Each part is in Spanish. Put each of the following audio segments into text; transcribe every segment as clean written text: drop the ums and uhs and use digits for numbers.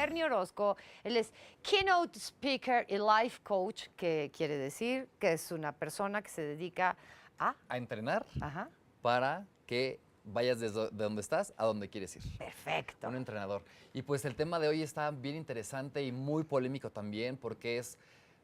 Berny Orozco. Él es Keynote Speaker y Life Coach, que quiere decir que es una persona que se dedica a entrenar Ajá. para que vayas desde de donde estás a donde quieres ir. Perfecto. Un entrenador. Y pues el tema de hoy está bien interesante y muy polémico también porque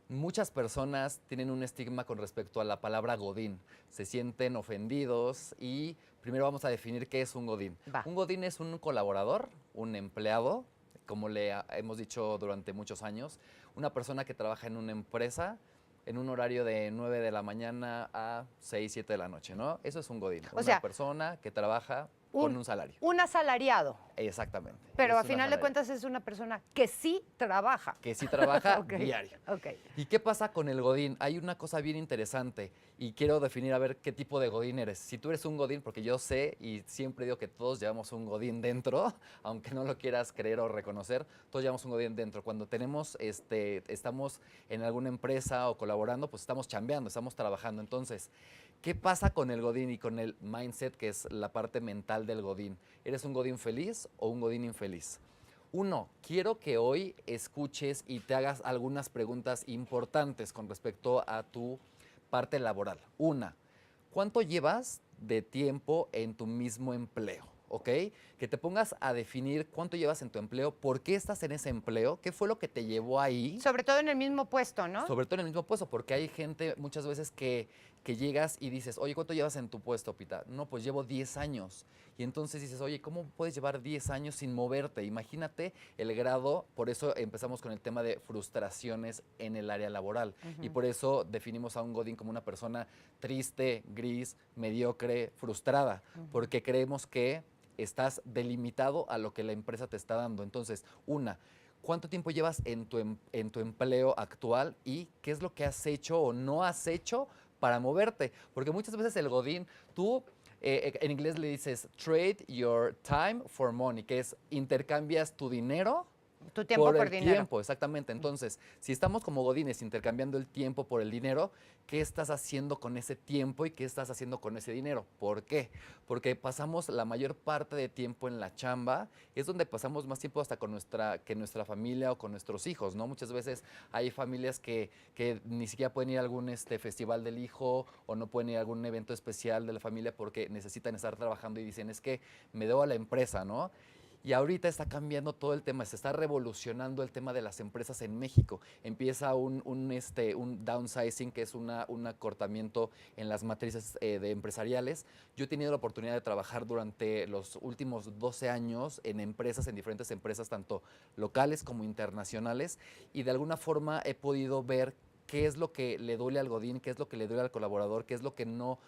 muchas personas tienen un estigma con respecto a la palabra Godín. Se sienten ofendidos y primero vamos a definir qué es un Godín. Va. Un Godín es un colaborador, un empleado, como hemos dicho durante muchos años, una persona que trabaja en una empresa en un horario de 9 de la mañana a 6, 7 de la noche, ¿no? Eso es un Godín, una persona que trabaja con un salario. Un asalariado. Exactamente. Pero a final de cuentas es una persona que sí trabaja. Que sí trabaja diario. Okay. ¿Y qué pasa con el Godín? Hay una cosa bien interesante y quiero definir a ver qué tipo de Godín eres. Si tú eres un Godín, porque yo sé y siempre digo que todos llevamos un Godín dentro, aunque no lo quieras creer o reconocer, todos llevamos un Godín dentro. Cuando estamos en alguna empresa o colaborando, pues estamos chambeando, estamos trabajando. Entonces, ¿qué pasa con el Godín y con el mindset, que es la parte mental del Godín? ¿Eres un Godín feliz o un Godín infeliz? Uno, quiero que hoy escuches y te hagas algunas preguntas importantes con respecto a tu parte laboral. Una, ¿cuánto llevas de tiempo en tu mismo empleo? ¿Ok? Que te pongas a definir cuánto llevas en tu empleo, por qué estás en ese empleo, qué fue lo que te llevó ahí. Sobre todo en el mismo puesto, ¿no? Sobre todo en el mismo puesto, porque hay gente muchas veces que llegas y dices, oye, ¿cuánto llevas en tu puesto, Pita? No, pues llevo 10 años. Y entonces dices, oye, ¿cómo puedes llevar 10 años sin moverte? Imagínate el grado, por eso empezamos con el tema de frustraciones en el área laboral. Y por eso definimos a un Godín como una persona triste, gris, mediocre, frustrada, porque creemos que estás delimitado a lo que la empresa te está dando. Entonces, ¿cuánto tiempo llevas en tu empleo actual y qué es lo que has hecho o no has hecho para moverte? Porque muchas veces el Godín, tú en inglés le dices trade your time for money, que es intercambias tu dinero tu tiempo por el dinero. tiempo, exactamente. Entonces, si estamos como godines intercambiando el tiempo por el dinero, ¿qué estás haciendo con ese tiempo y qué estás haciendo con ese dinero? ¿Por qué? Porque pasamos la mayor parte de tiempo en la chamba, es donde pasamos más tiempo hasta con nuestra familia o con nuestros hijos, ¿no? Muchas veces hay familias que ni siquiera pueden ir a algún festival del hijo o no pueden ir a algún evento especial de la familia porque necesitan estar trabajando y dicen, es que me debo a la empresa, ¿no? Y ahorita está cambiando todo el tema, se está revolucionando el tema de las empresas en México. Empieza un downsizing, que es un acortamiento en las matrices empresariales. Yo he tenido la oportunidad de trabajar durante los últimos 12 años en diferentes empresas, tanto locales como internacionales, y de alguna forma he podido ver qué es lo que le duele al Godín, qué es lo que le duele al colaborador, qué es lo que no,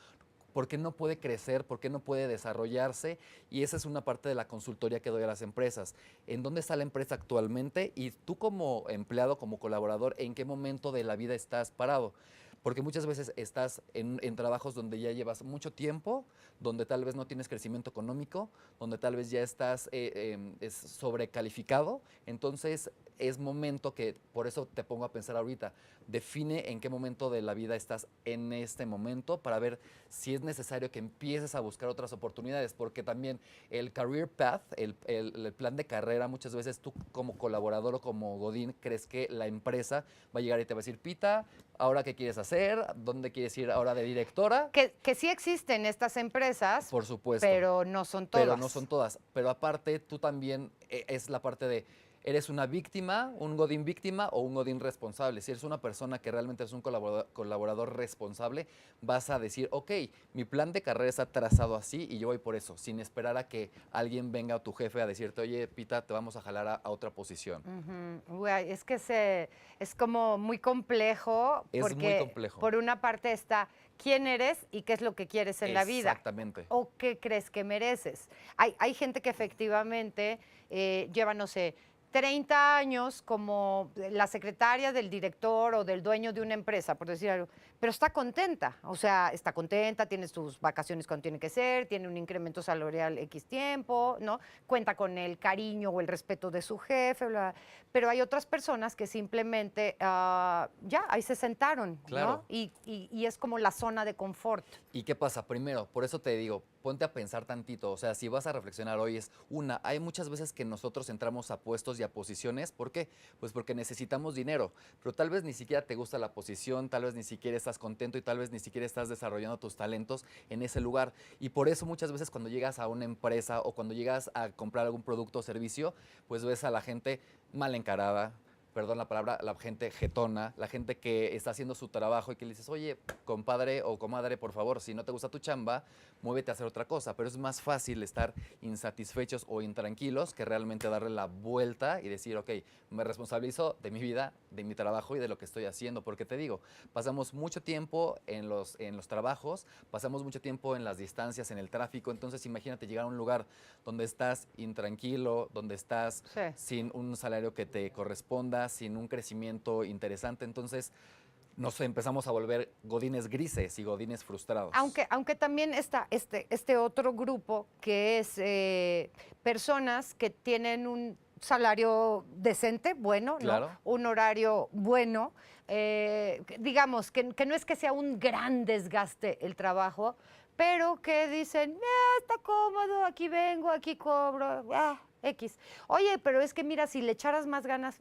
por qué no puede crecer, por qué no puede desarrollarse, y esa es una parte de la consultoría que doy a las empresas. ¿En dónde está la empresa actualmente? Y tú como empleado, como colaborador, ¿en qué momento de la vida estás parado? Porque muchas veces estás en trabajos donde ya llevas mucho tiempo, donde tal vez no tienes crecimiento económico, donde tal vez ya estás es sobrecalificado. Entonces es momento que, por eso te pongo a pensar ahorita, define en qué momento de la vida estás en este momento para ver si es necesario que empieces a buscar otras oportunidades, porque también el career path, el plan de carrera, muchas veces tú como colaborador o como Godín crees que la empresa va a llegar y te va a decir, Pita, ¿ahora qué quieres hacer? ¿Dónde quieres ir ahora de directora? Que sí existen estas empresas, por supuesto, pero no son todas. Pero no son todas. Pero aparte, tú también es la parte de, ¿eres una víctima, un Godín víctima o un Godín responsable? Si eres una persona que realmente es un colaborador responsable, vas a decir, ok, mi plan de carrera está trazado así y yo voy por eso, sin esperar a que alguien venga a tu jefe a decirte, oye, Pita, te vamos a jalar a otra posición. Güey, es que es como muy complejo. Es muy complejo. Por una parte está quién eres y qué es lo que quieres en la vida. Exactamente. O qué crees que mereces. Hay gente que efectivamente lleva, no sé, 30 años como la secretaria del director o del dueño de una empresa, por decir algo, pero está contenta, o sea, está contenta, tiene sus vacaciones cuando tiene que ser, tiene un incremento salarial X tiempo, ¿no? Cuenta con el cariño o el respeto de su jefe, bla, pero hay otras personas que simplemente ya, ahí se sentaron, claro. ¿no? Y es como la zona de confort. ¿Y qué pasa? Primero, por eso te digo, ponte a pensar tantito, o sea, si vas a reflexionar hoy hay muchas veces que nosotros entramos a puestos y a posiciones, ¿por qué? Pues porque necesitamos dinero, pero tal vez ni siquiera te gusta la posición, tal vez ni siquiera estás contento y tal vez ni siquiera estás desarrollando tus talentos en ese lugar. Y por eso muchas veces cuando llegas a una empresa o cuando llegas a comprar algún producto o servicio, pues ves a la gente mal encarada, perdón la palabra, la gente jetona, la gente que está haciendo su trabajo y que le dices, oye, compadre o comadre, por favor, si no te gusta tu chamba, muévete a hacer otra cosa. Pero es más fácil estar insatisfechos o intranquilos que realmente darle la vuelta y decir, ok, me responsabilizo de mi vida, de mi trabajo y de lo que estoy haciendo. Porque te digo, pasamos mucho tiempo en los trabajos, pasamos mucho tiempo en las distancias, en el tráfico. Entonces imagínate llegar a un lugar donde estás intranquilo, donde estás Sí. sin un salario que te corresponda, sin un crecimiento interesante. Entonces nos empezamos a volver godines grises y godines frustrados. Aunque también está este otro grupo que es personas que tienen un salario decente, bueno, ¿no? Claro. Un horario bueno. Digamos que no es que sea un gran desgaste el trabajo, pero que dicen, está cómodo, aquí vengo, aquí cobro, X. Oye, pero es que mira, si le echaras más ganas,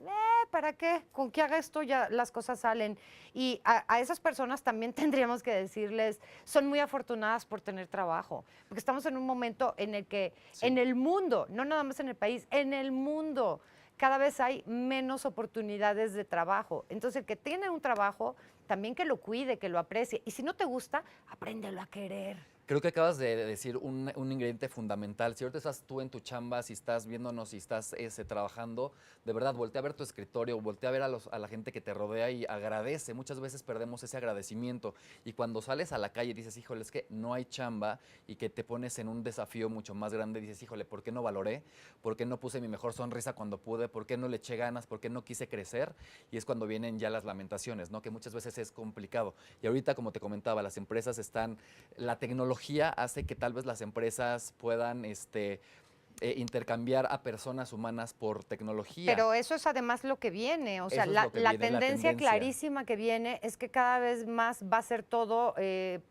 ¿para qué? Con que haga esto ya las cosas salen. Y a esas personas también tendríamos que decirles, son muy afortunadas por tener trabajo, porque estamos en un momento en el que Sí. en el mundo, no nada más en el país, en el mundo, cada vez hay menos oportunidades de trabajo. Entonces, el que tiene un trabajo, también que lo cuide, que lo aprecie. Y si no te gusta, apréndelo a querer. Creo que acabas de decir un ingrediente fundamental. Si ahorita estás tú en tu chamba, si estás viéndonos, si estás trabajando, de verdad, voltea a ver tu escritorio, voltea a ver a la gente que te rodea y agradece. Muchas veces perdemos ese agradecimiento. Y cuando sales a la calle y dices, híjole, es que no hay chamba y que te pones en un desafío mucho más grande, dices, híjole, ¿por qué no valoré? ¿Por qué no puse mi mejor sonrisa cuando pude? ¿Por qué no le eché ganas? ¿Por qué no quise crecer? Y es cuando vienen ya las lamentaciones, ¿no? Que muchas veces es complicado. Y ahorita, como te comentaba, las empresas la tecnología hace que tal vez las empresas puedan intercambiar a personas humanas por tecnología. Pero eso es además lo que viene, o sea, Eso es la, lo que la viene, la tendencia tendencia. clarísima que viene es que cada vez más va a ser todo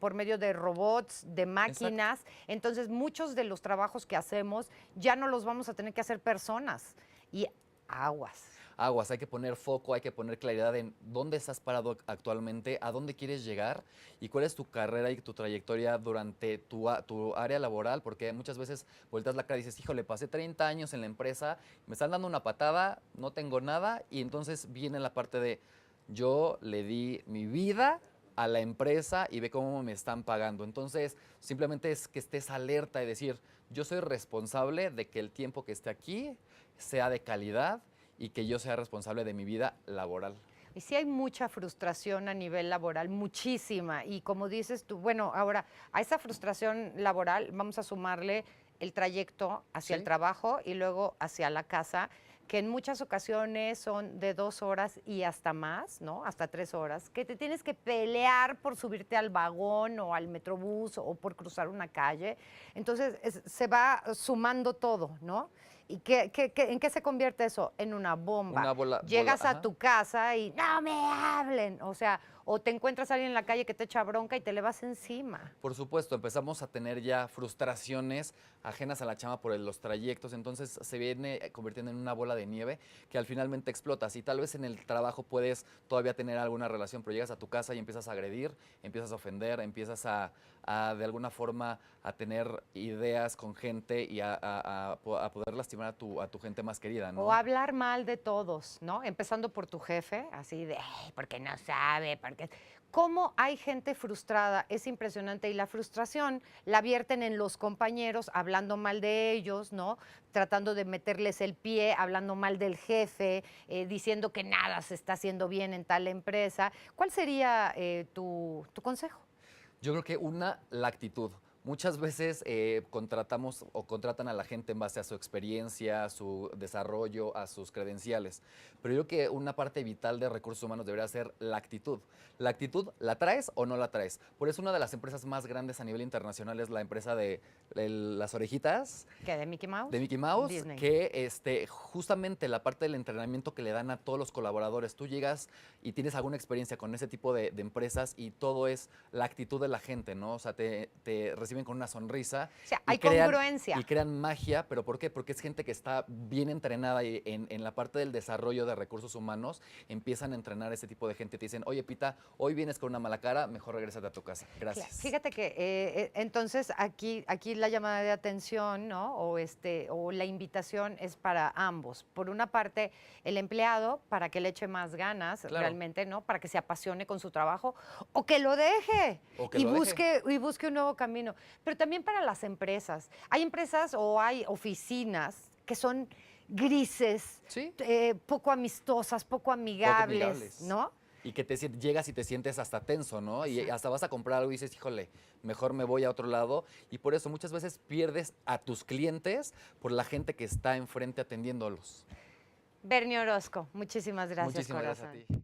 por medio de robots, de máquinas. Entonces, muchos de los trabajos que hacemos ya no los vamos a tener que hacer personas. Y aguas. Aguas, hay que poner foco, hay que poner claridad en dónde estás parado actualmente, a dónde quieres llegar y cuál es tu carrera y tu trayectoria durante tu área laboral, porque muchas veces volteas la cara y dices, híjole, pasé 30 años en la empresa, me están dando una patada, no tengo nada, y entonces viene la parte de yo le di mi vida a la empresa y ve cómo me están pagando. Entonces, simplemente es que estés alerta y decir, yo soy responsable de que el tiempo que esté aquí sea de calidad y que yo sea responsable de mi vida laboral. Y sí hay mucha frustración a nivel laboral, muchísima. Y como dices tú, bueno, ahora a esa frustración laboral vamos a sumarle el trayecto hacia el Sí. trabajo y luego hacia la casa, que en muchas ocasiones son de 2 horas y hasta más, ¿no? Hasta 3 horas, que te tienes que pelear por subirte al vagón o al metrobús o por cruzar una calle. Entonces se va sumando todo, ¿no? ¿Y en qué se convierte eso? En una bomba. Una bola, Llegas a ajá. tu casa y no me hablen, o sea, o te encuentras a alguien en la calle que te echa bronca y te le vas encima. Por supuesto, empezamos a tener ya frustraciones ajenas a la chamba por los trayectos, entonces se viene convirtiendo en una bola de nieve que al finalmente explotas y tal vez en el trabajo puedes todavía tener alguna relación, pero llegas a tu casa y empiezas a agredir, empiezas a ofender, empiezas a de alguna forma a tener ideas con gente y a poder lastimar a tu gente más querida, ¿no? O hablar mal de todos, ¿no? Empezando por tu jefe, así de, "Ay, porque no sabe, porque... ¿Cómo hay gente frustrada? Es impresionante. Y la frustración la vierten en los compañeros, hablando mal de ellos, ¿no? Tratando de meterles el pie, hablando mal del jefe, diciendo que nada se está haciendo bien en tal empresa. ¿Cuál sería tu consejo? Yo creo que la actitud. Muchas veces contratamos o contratan a la gente en base a su experiencia, a su desarrollo, a sus credenciales. Pero yo creo que una parte vital de recursos humanos debería ser la actitud. La actitud, ¿la traes o no la traes? Por eso una de las empresas más grandes a nivel internacional es la empresa de las orejitas. ¿Qué, de Mickey Mouse? De Mickey Mouse, Disney. que justamente la parte del entrenamiento que le dan a todos los colaboradores, tú llegas y tienes alguna experiencia con ese tipo de empresas y todo es la actitud de la gente, ¿no? O sea, te reciben reciben con una sonrisa. O sea, y hay congruencia. Y crean magia, ¿pero por qué? Porque es gente que está bien entrenada y en la parte del desarrollo de recursos humanos, empiezan a entrenar a ese tipo de gente. Te dicen, oye, Pita, hoy vienes con una mala cara, mejor regrésate a tu casa. Gracias. Fíjate que entonces aquí la llamada de atención, ¿no? O la invitación es para ambos. Por una parte, el empleado para que le eche más ganas, Claro. realmente, ¿no? Para que se apasione con su trabajo o que lo deje O que y lo deje. busque un nuevo camino. Pero también para las empresas. Hay empresas o hay oficinas que son grises, Sí. poco amistosas, poco amigables, ¿no? Y que llegas y te sientes hasta tenso, ¿no? Y hasta vas a comprar algo y dices, híjole, mejor me voy a otro lado. Y por eso muchas veces pierdes a tus clientes por la gente que está enfrente atendiéndolos. Berny Orozco, muchísimas gracias, Muchísimas corazón. gracias a ti.